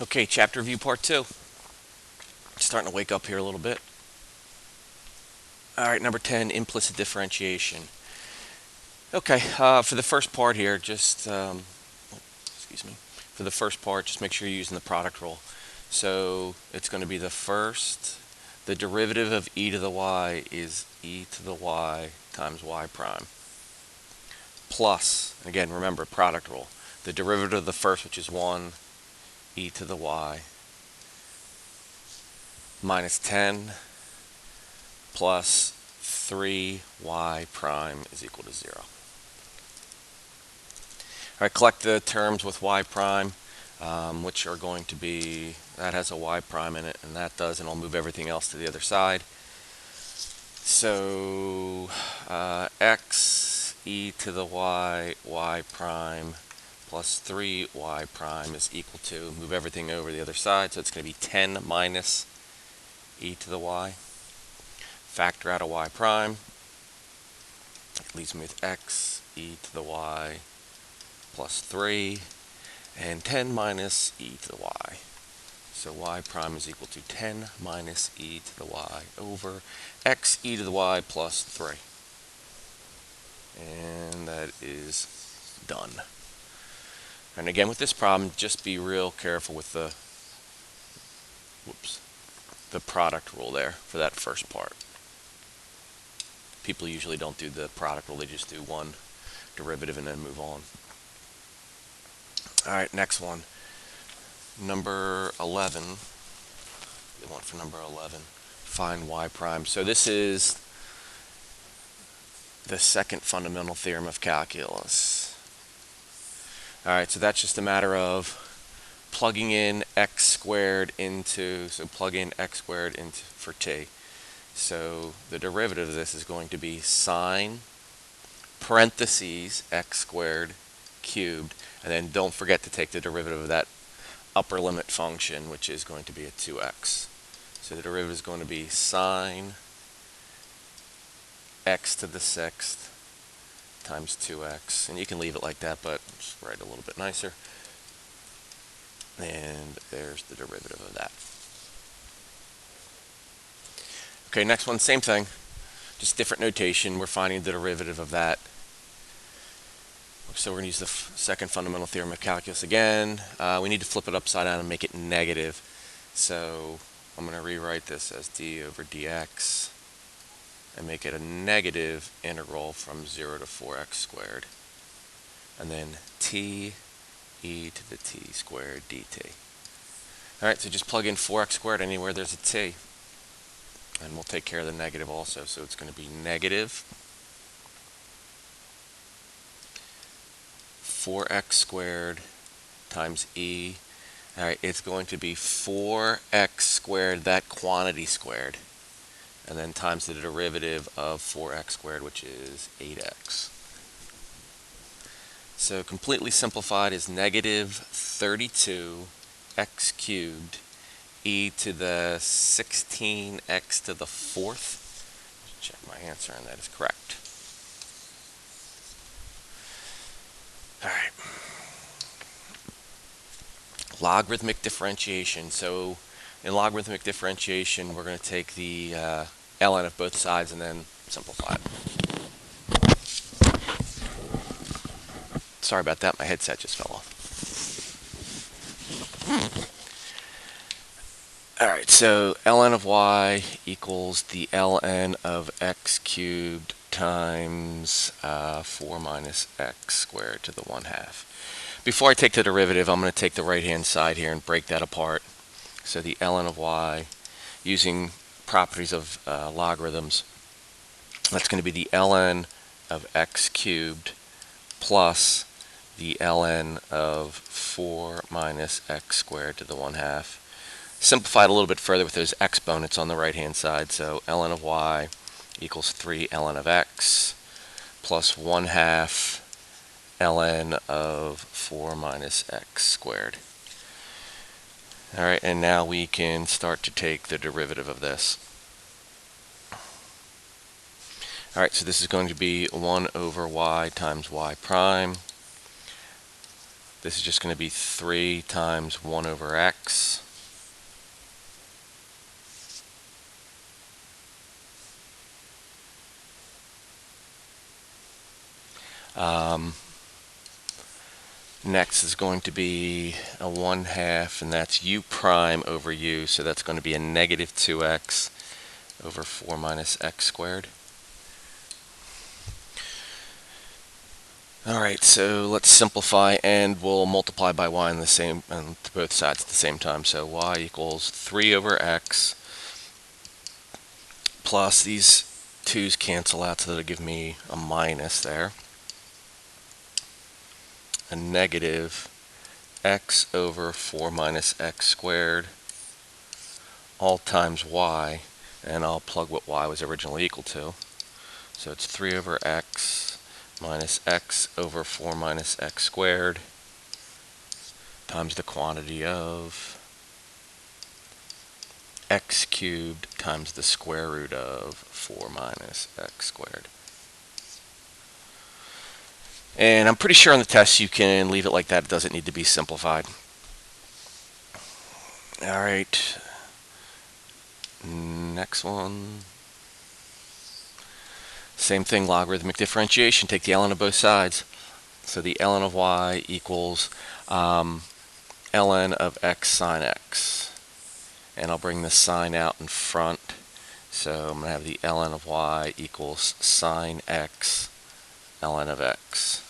Okay, chapter review part two. Starting to wake up here a little bit. All right, number 10, implicit differentiation. Okay, for the first part here, excuse me. For the first part, just make sure you're using the product rule. So it's going to be the derivative of e to the y is e to the y times y prime. Plus, again, remember, product rule. The derivative of the first, which is 1, e to the y, minus 10 plus 3y prime is equal to 0. All right, collect the terms with y prime, which are going to be, that has a y prime in it, and that does, and I'll move everything else to the other side. So x e to the y, y prime, plus 3y prime is equal to, move everything over the other side, so it's going to be 10 minus e to the y. Factor out a y prime. It leaves me with x e to the y plus 3 and 10 minus e to the y. So y prime is equal to 10 minus e to the y over x e to the y plus 3. And that is done. And again, with this problem, just be real careful with the product rule there for that first part. People usually don't do the product rule, they just do one derivative and then move on. All right, next one. Number 11. The one for number 11. Find y prime. So this is the second fundamental theorem of calculus. All right, so that's just a matter of plugging in x squared into, so plug in x squared into for t. So the derivative of this is going to be sine parentheses x squared cubed, and then don't forget to take the derivative of that upper limit function, which is going to be a 2x. So the derivative is going to be sine x to the sixth times 2x. And you can leave it like that, but just write it a little bit nicer. And there's the derivative of that. Okay, next one, same thing. Just different notation. We're finding the derivative of that. So we're going to use the second fundamental theorem of calculus again. We need to flip it upside down and make it negative. So I'm going to rewrite this as d over dx and make it a negative integral from 0 to 4x squared. And then t e to the t squared dt. All right, so just plug in 4x squared anywhere there's a t. And we'll take care of the negative also. So it's going to be negative 4x squared times e. All right, it's going to be 4x squared, that quantity squared, and then times the derivative of 4x squared, which is 8x. So completely simplified is negative 32x cubed e to the 16x to the fourth. Check my answer, and that is correct. All right. Logarithmic differentiation. So in logarithmic differentiation, we're going to take the ln of both sides and then simplify it. Sorry about that. My headset just fell off. All right, so ln of y equals the ln of x cubed times 4 minus x squared to the 1/2. Before I take the derivative, I'm going to take the right-hand side here and break that apart. So the ln of y, using properties of logarithms, that's going to be the ln of x cubed plus the ln of 4 minus x squared to the 1/2. Simplify it a little bit further with those exponents on the right-hand side. So ln of y equals 3 ln of x plus 1/2 ln of 4 minus x squared. All right, and now we can start to take the derivative of this. All right, so this is going to be 1 over y times y prime This is just going to be 3 times 1 over x. Next is going to be a 1/2, and that's u prime over u, so that's going to be a negative 2x over 4 minus x squared. Alright, so let's simplify, and we'll multiply by y on to both sides at the same time. So y equals 3 over x plus these 2's cancel out, so that'll give me a minus there. A negative x over 4 minus x squared, all times y, and I'll plug what y was originally equal to. So it's 3 over x minus x over 4 minus x squared times the quantity of x cubed times the square root of 4 minus x squared. And I'm pretty sure on the test you can leave it like that. It doesn't need to be simplified. All right. Next one. Same thing, logarithmic differentiation. Take the ln of both sides. So the ln of y equals ln of x sine x. And I'll bring the sine out in front. So I'm going to have the ln of y equals sine x ln of x.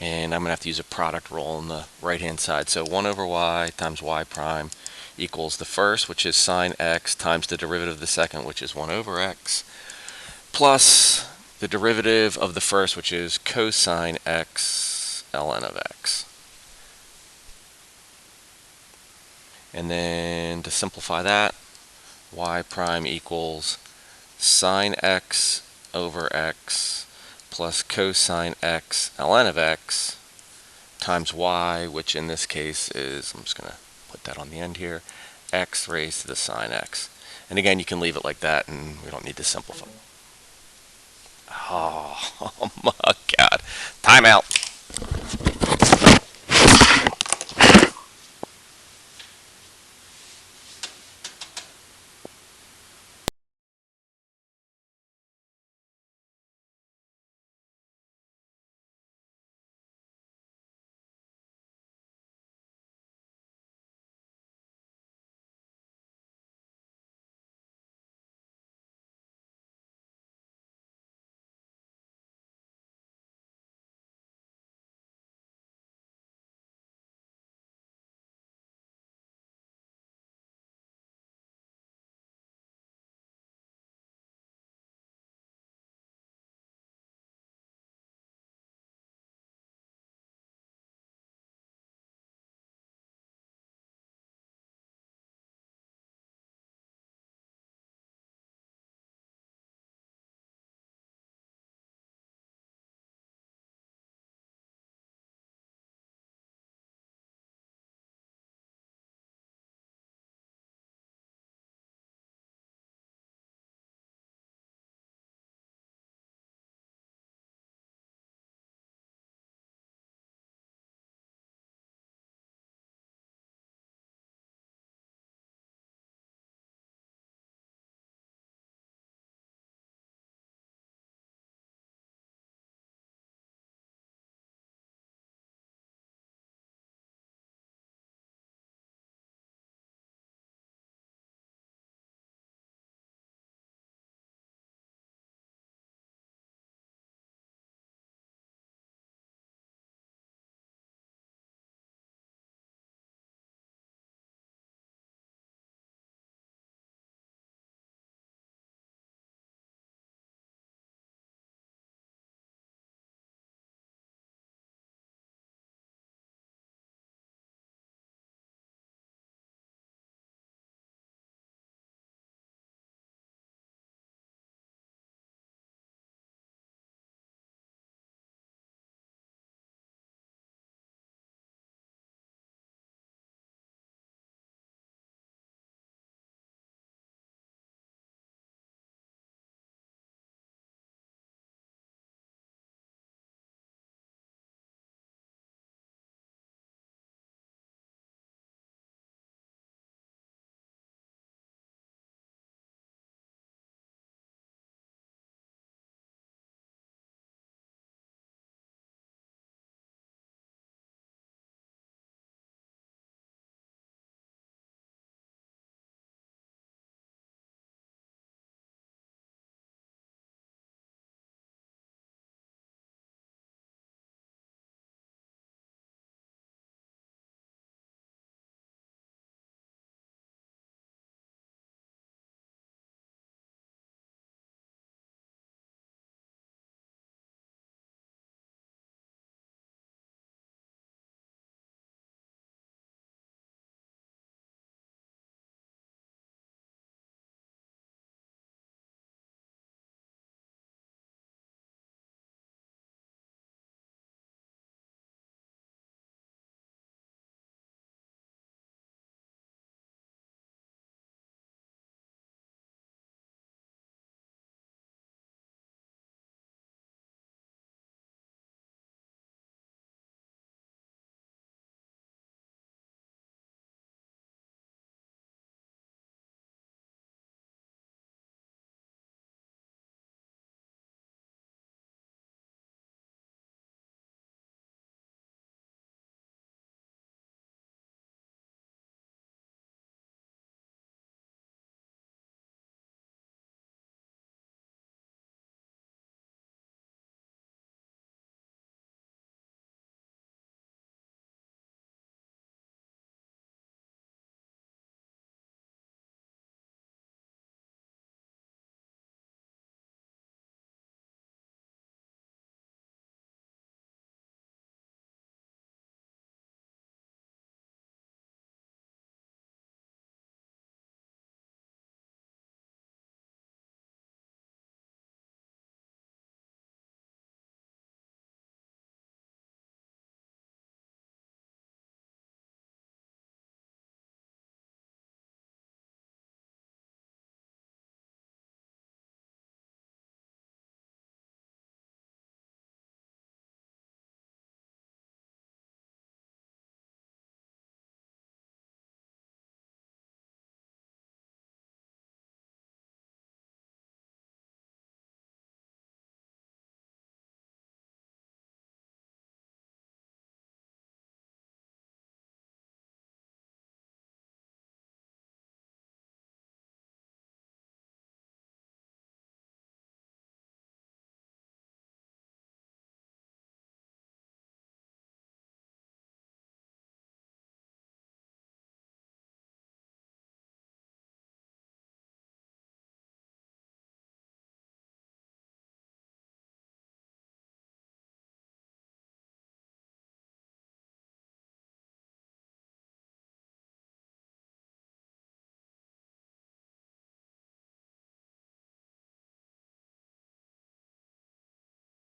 And I'm going to have to use a product rule on the right-hand side. So 1 over y times y prime equals the first, which is sine x, times the derivative of the second, which is 1 over x, plus the derivative of the first, which is cosine x ln of x. And then to simplify that, y prime equals sine x over x plus cosine x ln of x times y, which in this case is, I'm just going to put that on the end here, x raised to the sine x. And again, you can leave it like that, and we don't need to simplify. Oh, oh my God. Time out.